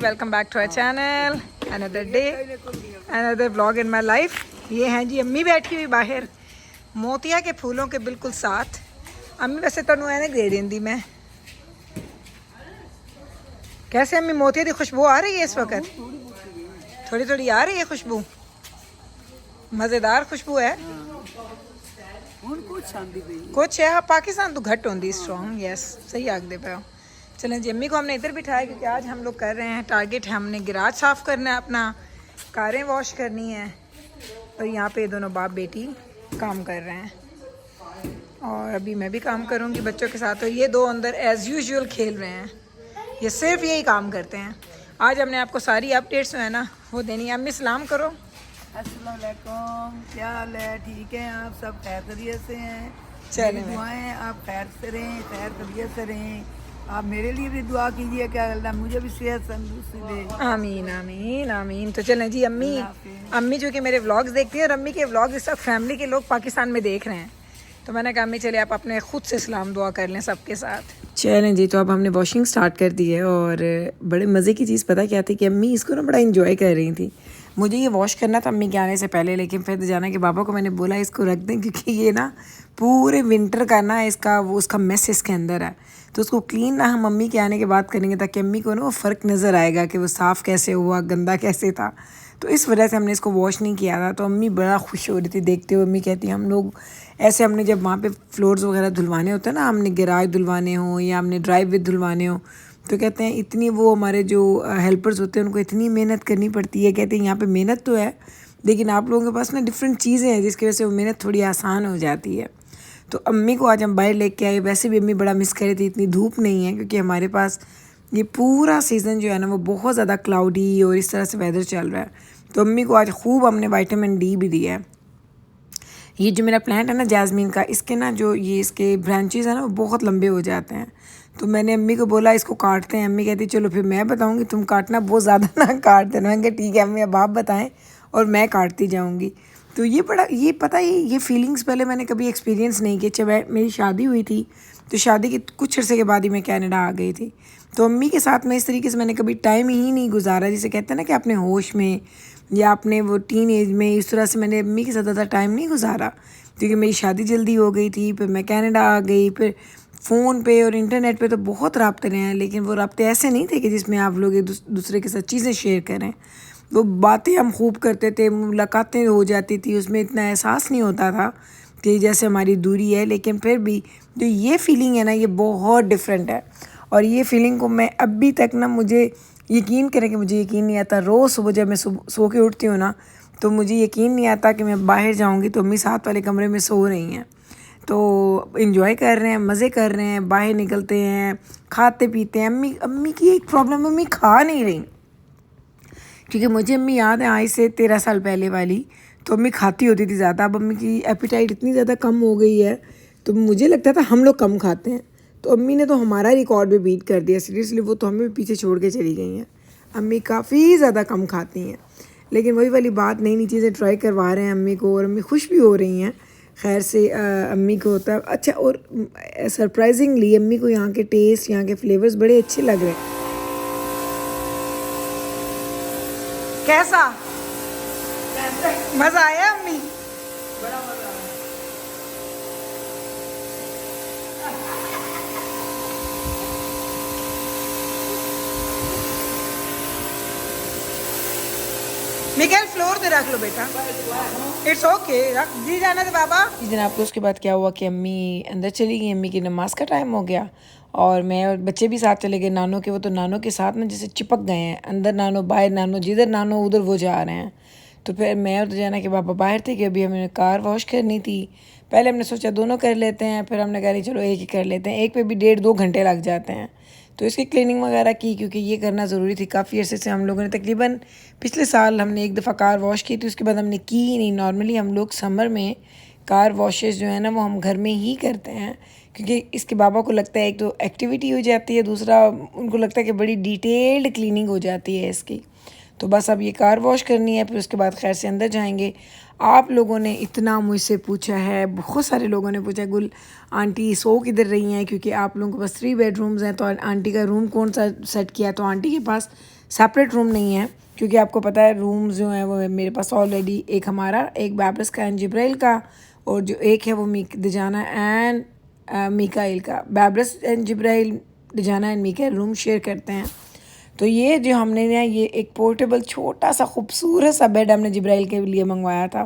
Welcome back to our channel. Another day another vlog in my life. ये हैं जी अम्मी बैठी हुई बाहर मोतिया के फूलों के बिल्कुल साथ। अम्मी वैसे तुहानू ऐ दे देंदी मैं। कैसे अम्मी मोतिया की खुशबू आ रही है इस वक्त? थोड़ी थोड़ी आ रही है खुशबू, मज़ेदार खुशबू है। कुछ है हाँ, पाकिस्तान तो घट होंगी स्ट्रॉन्ग। यस सही आखते पे हो। चलें जी अम्मी को हमने इधर बिठाया क्योंकि आज हम लोग कर रहे हैं टारगेट है, हमने गिराज साफ़ करना है, अपना कारें वॉश करनी है। और यहाँ पे दोनों बाप बेटी काम कर रहे हैं और अभी मैं भी काम करूँगी बच्चों के साथ। और ये दो अंदर एज़ यूजुअल खेल रहे हैं, ये सिर्फ यही काम करते हैं। आज हमने आपको सारी अपडेट्स जो है ना वो देनी है। अम्मी सलाम करो। अस्सलाम वालेकुम, क्या हाल है? ठीक है, आप सब खैर खैरियत से हैं? चलें दुआएं आप खैर से रहें, खैर खैरियत से रहें। आप मेरे लिए भी दुआ कीजिए कि अल्लाह मुझे भी सेहत तंदुरुस्ती दे। आमीन आमीन आमीन। तो चलें जी अम्मी जो कि मेरे व्लॉग्स देखती हैं और अम्मी के व्लॉग इस सब फैमिली के लोग पाकिस्तान में देख रहे हैं, तो मैंने कहा अम्मी चलिए आप अपने खुद से सलाम दुआ कर लें सबके साथ। चलें जी, तो अब हमने वॉशिंग स्टार्ट कर दी है और बड़े मज़े की चीज़ पता क्या थी कि अम्मी इसको ना बड़ा इंजॉय कर रही थी। मुझे ये वॉश करना था अम्मी के आने से पहले, लेकिन फिर जाना कि बाबा को मैंने बोला इसको रख दें क्योंकि ये ना पूरे विंटर का ना इसका वो उसका मेस इसके अंदर है, तो उसको क्लीन ना हम अम्मी के आने के बाद करेंगे ताकि अम्मी को ना वो फ़र्क नज़र आएगा कि वो साफ़ कैसे हुआ, गंदा कैसे था। तो इस वजह से हमने इसको वॉश नहीं किया था। तो अम्मी बड़ा खुश हो रही थी देखते हुए। अम्मी कहती हम लोग ऐसे हमने जब वहाँ पे फ्लोर्स वगैरह धुलवाने होते हैं ना, हमने गैराज धुलवाने हों या हमने ड्राइव वे धुलवाने हों, तो कहते हैं इतनी वो हमारे जो हेल्पर्स होते हैं उनको इतनी मेहनत करनी पड़ती है। कहते हैं यहाँ पे मेहनत तो है लेकिन आप लोगों के पास ना डिफरेंट चीज़ें हैं जिसकी वजह से वो मेहनत थोड़ी आसान हो जाती है। तो अम्मी को आज हम बाहर लेके आए। वैसे भी अम्मी बड़ा मिस कर रही थी, इतनी धूप नहीं है क्योंकि हमारे पास ये पूरा सीज़न जो है ना वो बहुत ज़्यादा क्लाउडी और इस तरह से वेदर चल रहा है। तो अम्मी को आज खूब हमने विटामिन डी भी दिया है। ये जो मेरा प्लांट है ना जैस्मीन का, इसके ना जो ये इसके ब्रांचेस हैं ना वो बहुत लंबे हो जाते हैं। तो मैंने अम्मी को बोला इसको काटते हैं। अम्मी कहती चलो फिर मैं बताऊंगी, तुम काटना बहुत ज़्यादा ना काट देना। मैंने कहा ठीक है अम्मी अब आप बताएं और मैं काटती जाऊंगी। तो ये बड़ा ये पता ये फीलिंग्स पहले मैंने कभी एक्सपीरियंस नहीं की। जब मेरी शादी हुई थी तो शादी के कुछ अर्से के बाद ही मैं कनाडा आ गई थी। तो अम्मी के साथ में इस तरीके से मैंने कभी टाइम ही नहीं गुजारा, जिसे कहते हैं ना कि अपने होश में या अपने वो टीन एज में। इस तरह से मैंने अम्मी के साथ ज़्यादा टाइम नहीं गुजारा क्योंकि मेरी शादी जल्दी हो गई थी। फिर मैं कनाडा आ गई, फिर फ़ोन पे और इंटरनेट पे तो बहुत रब्ते रहे हैं, लेकिन वो रब्ते ऐसे नहीं थे कि जिसमें आप लोग एक दूसरे के साथ चीज़ें शेयर करें। वो बातें हम खूब करते थे, मुलाकातें हो जाती थी, उसमें इतना एहसास नहीं होता था कि जैसे हमारी दूरी है। लेकिन फिर भी जो ये फीलिंग है ना ये बहुत डिफरेंट है। और ये फीलिंग को मैं अभी तक ना, मुझे यकीन करें कि मुझे यकीन नहीं आता। रोज़ सुबह जब मैं सो के उठती हूँ ना तो मुझे यकीन नहीं आता कि मैं बाहर जाऊँगी तो अम्मी साथ वाले कमरे में सो रही हैं, तो इन्जॉय कर रहे हैं, मज़े कर रहे हैं, बाहर निकलते हैं, खाते पीते हैं। अम्मी की एक प्रॉब्लम, अम्मी खा नहीं रही क्योंकि मुझे अम्मी याद है आज से 13 साल पहले वाली, तो अम्मी खाती होती थी ज़्यादा। अब अम्मी की एपिटाइट इतनी ज़्यादा कम हो गई है तो मुझे लगता था हम लोग कम खाते हैं। तो अम्मी ने तो हमारा रिकॉर्ड भी बीट कर दिया सीरियसली। वो तो हमें भी पीछे छोड़ के चली गई हैं। अम्मी काफ़ी ज़्यादा कम खाती हैं, लेकिन वही वाली बात, नई नई चीज़ें ट्राई करवा रहे हैं अम्मी को और अम्मी खुश भी हो रही हैं। खैर से अम्मी को होता है अच्छा। और सरप्राइजिंगली अम्मी को यहाँ के टेस्ट, यहाँ के फ्लेवर्स बड़े अच्छे लग रहे हैं। कैसा मज़ा आया अम्मी? बड़ा मज़ा आया। मिकेल फ्लोर पे रख लो बेटा, इट्स ओके रख दी जाना दे बाबा। जी जनाब, तो उसके बाद क्या हुआ कि अम्मी अंदर चली गई। अम्मी की नमाज का टाइम हो गया और मैं और बच्चे भी साथ चले गए नानों के। वो तो नानों के साथ ना जैसे चिपक गए हैं, अंदर नानो बाहर नानो, जिधर नानो उधर वो जा रहे हैं। तो फिर मैं और जाना के पापा बाहर थे कि अभी हमें कार वॉश करनी थी। पहले हमने सोचा दोनों कर लेते हैं, फिर हमने कहा नहीं चलो एक ही कर लेते हैं। एक पे भी 1.5-2 घंटे लग जाते हैं। तो इसकी क्लीनिंग वगैरह की क्योंकि ये करना ज़रूरी थी। काफ़ी अर्से से हम लोगों ने तकरीबन पिछले साल हमने एक दफ़ा कार वॉश की थी, उसके बाद हमने की ही नहीं। नॉर्मली हम लोग समर में कार वॉशेस जो है ना वो हम घर में ही करते हैं क्योंकि इसके बाबा को लगता है एक तो एक्टिविटी हो जाती है, दूसरा उनको लगता है कि बड़ी डिटेल्ड क्लीनिंग हो जाती है इसकी। तो बस अब ये कार वॉश करनी है, फिर उसके बाद खैर से अंदर जाएंगे। आप लोगों ने इतना मुझसे पूछा है, बहुत सारे लोगों ने पूछा गुल आंटी सो किधर रही हैं, क्योंकि आप लोगों के पास 3 बेडरूम्स हैं तो आंटी का रूम कौन सा सेट किया है। तो आंटी के पास सेपरेट रूम नहीं है, क्योंकि आपको पता है रूम जो है वो मेरे पास ऑलरेडी, एक हमारा, एक बैब्रस का एंड जिब्राइल का, और जो एक है वो दजाना एंड मिकाइल का। बैब्रस and Jibrail, Dujana and Mikail room share करते हैं। तो ये जो हमने ना, ये एक पोर्टेबल छोटा सा खूबसूरत सा बेड हमने जिब्राइल के लिए मंगवाया था।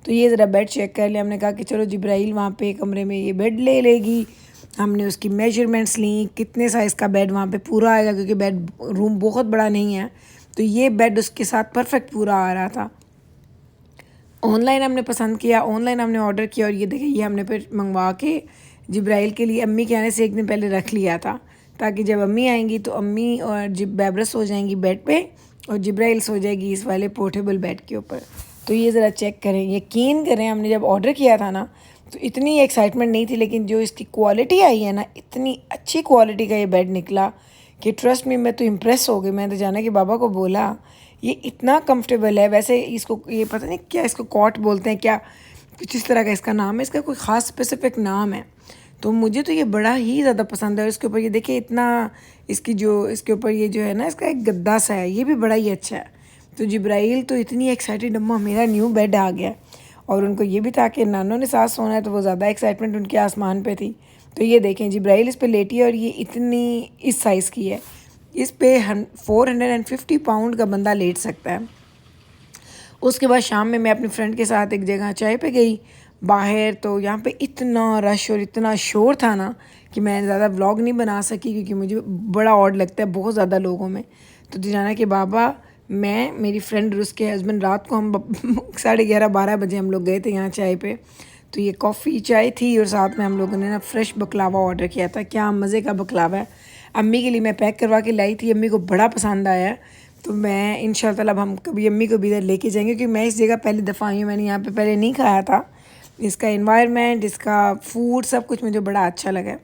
तो ये ज़रा बेड चेक कर लिया, हमने कहा कि चलो जिब्राइल वहाँ पे कमरे में ये बेड ले लेगी। हमने उसकी मेजरमेंट्स ली, कितने साइज़ का बेड वहाँ पे पूरा आएगा, क्योंकि बेड रूम बहुत बड़ा नहीं है। तो ये बेड उसके साथ परफेक्ट पूरा आ रहा था। ऑनलाइन हमने पसंद किया, ऑनलाइन हमने ऑर्डर किया, और ये देखिए ये हमने फिर मंगवा के जिब्राइल के लिए अम्मी के आने से एक दिन पहले रख लिया था, ताकि जब अम्मी आएंगी तो अम्मी और बैब्रस हो जाएंगी बेड पे और जिब्राइल सो जाएगी इस वाले पोर्टेबल बेड के ऊपर। तो ये ज़रा चेक करें, यकीन करें, हमने जब ऑर्डर किया था ना तो इतनी एक्साइटमेंट नहीं थी, लेकिन जो इसकी क्वालिटी आई है ना, इतनी अच्छी क्वालिटी का ये बेड निकला कि ट्रस्ट में मैं तो इम्प्रेस हो गई। मैंने तो जाना कि बाबा को बोला ये इतना कंफर्टेबल है। वैसे इसको ये पता नहीं क्या इसको कॉट बोलते हैं, क्या कुछ इस तरह का इसका नाम है, इसका कोई ख़ास स्पेसिफिक नाम है। तो मुझे तो ये बड़ा ही ज़्यादा पसंद है। और इसके ऊपर ये देखिए इतना, इसकी जो इसके ऊपर ये जो है ना, इसका एक गद्दा सा है, ये भी बड़ा ही अच्छा है। तो जिब्राइल तो इतनी एक्साइटेड, अम्मा मेरा न्यू बेड आ गया। और उनको ये भी था कि नानों ने साथ सोना है, तो वो ज़्यादा एक्साइटमेंट उनके आसमान पे थी। तो ये देखें जिब्राइल इस पे लेटी है, और ये इतनी इस साइज़ की है, इस पे 450 पाउंड का बंदा लेट सकता है। उसके बाद शाम में मैं अपनी फ्रेंड के साथ एक जगह चाय पे गई बाहर, तो यहाँ पे इतना रश और इतना शोर था ना कि मैं ज़्यादा व्लॉग नहीं बना सकी, क्योंकि मुझे बड़ा ऑड लगता है बहुत ज़्यादा लोगों में। तो जाना कि बाबा, मैं, मेरी फ्रेंड और उसके हस्बैंड, रात को हम 11:30-12 बजे हम लोग गए थे यहाँ चाय पे। तो ये कॉफ़ी चाय थी, और साथ में हम लोगों ने ना फ्रेश बकलावा ऑर्डर किया था। क्या मज़े का बकलावा है। अम्मी के लिए मैं पैक करवा के लाई थी, अम्मी को बड़ा पसंद आया। तो मैं इंशाल्लाह अब हम कभी अम्मी को भी इधर लेके जाएंगे, क्योंकि मैं इस जगह पहली दफ़ा आई हूँ, मैंने यहाँ पे पहले नहीं खाया था। इसका एनवायरनमेंट, इसका फूड, सब कुछ मुझे बड़ा अच्छा लगा।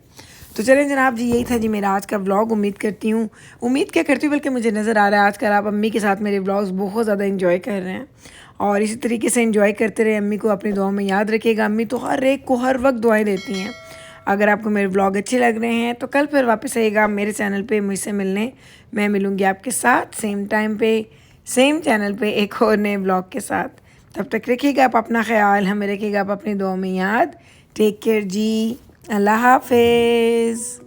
तो चलें जनाब जी, यही था जी मेरा आज का व्लॉग। उम्मीद करती हूँ, उम्मीद क्या करती हूँ बल्कि मुझे नज़र आ रहा है आजकल आप अम्मी के साथ मेरे व्लॉग्स बहुत ज़्यादा इंजॉय कर रहे हैं, और इसी तरीके से इंजॉय करते रहे। अम्मी को अपनी दुआओं में याद रखिएगा। अम्मी तो हर एक को हर वक्त दुआएं देती हैं। अगर आपको मेरे व्लॉग अच्छे लग रहे हैं तो कल फिर वापस आइएगा मेरे चैनल पे मुझसे मिलने। मैं मिलूँगी आपके साथ सेम टाइम पे, सेम चैनल पे, एक और नए व्लॉग के साथ। तब तक रखिएगा आप अपना ख्याल, हमें रखिएगा आप अपनी दुआओं में याद। टेक केयर जी, अल्लाह हाफिज़।